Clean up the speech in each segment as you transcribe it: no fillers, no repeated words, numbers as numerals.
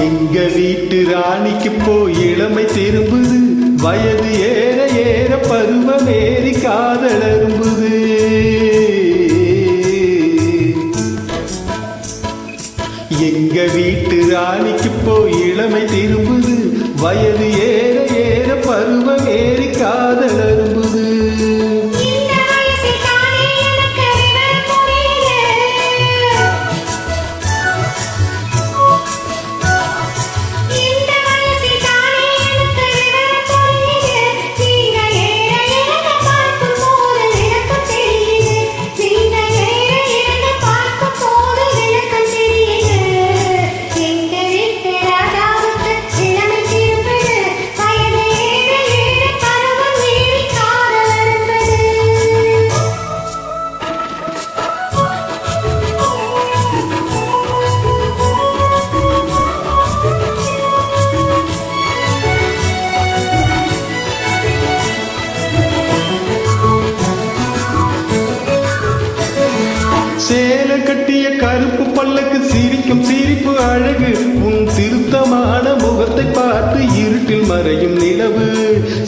எங்க வீட்டு ராணிக்கு போய் இளமை திரும்புது, வயது ஏற ஏற பருவமேறி காதல் அரும்புது. எங்க வீட்டு ராணிக்கு போய் இளமை திரும்புது, வயது ஏற ஏற பருவமேறி காதல் அரும்புது. சேல கட்டிய கருப்பு பல்லக்கு சிரிக்கும் சிரிப்பு அழகு, உன் திருத்தமான முகத்தை பார்த்து இருட்டில் மறையும் நிலவு.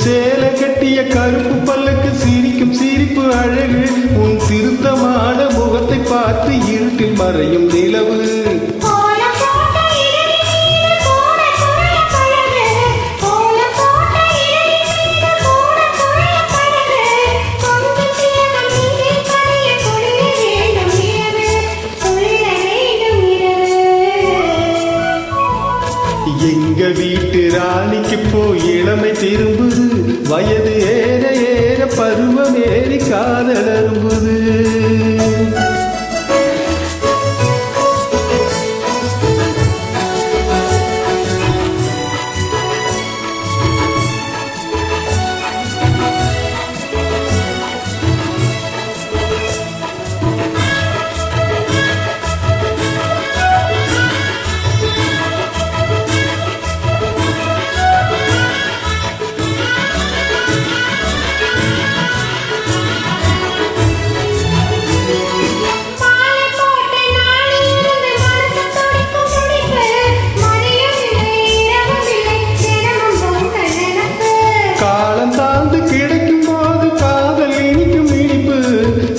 சேல கட்டிய கருப்பு பல்லக்கு சிரிக்கும் சிரிப்பு அழகு, உன் திருத்தமான முகத்தை பார்த்து இருட்டில் மறையும் நிலவு. எங்க வீட்டு ராணிக்கு போய் இளமை திரும்புது, வயது ஏற ஏற பருவமேறி காதல் அரும்புது.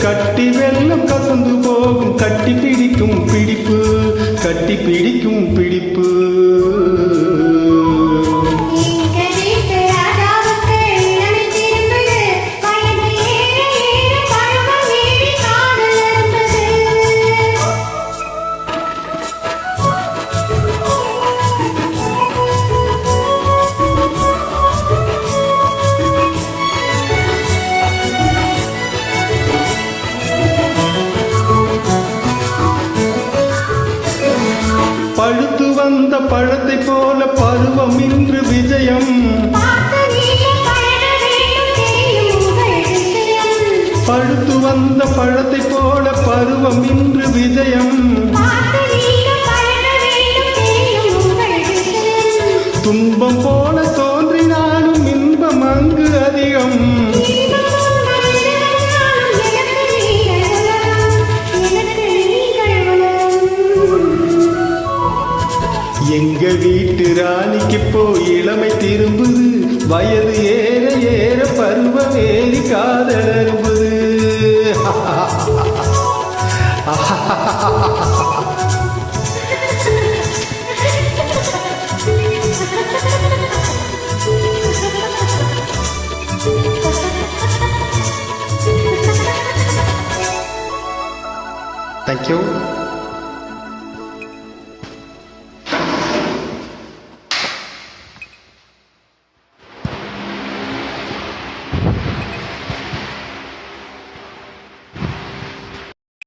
கட்டி வெள்ளம் கசந்து போகும், கட்டி பிடிக்கும் பிடிப்பு, கட்டி பிடிக்கும் பிடிப்பு. பழுத்து வந்த பழத்தை போல பருவம் இன்று விஜயம், பழுத்து வந்த பழத்தை போல பருவம் இன்று விஜயம். துன்பம் போல தோன்றினாலும் இன்பம் அங்கு அதிகம். எங்க வீட்டு ராணிக்கு போய் இளமை திரும்புது, வயது ஏற ஏற பருவமேறி காதல் அரும்புது.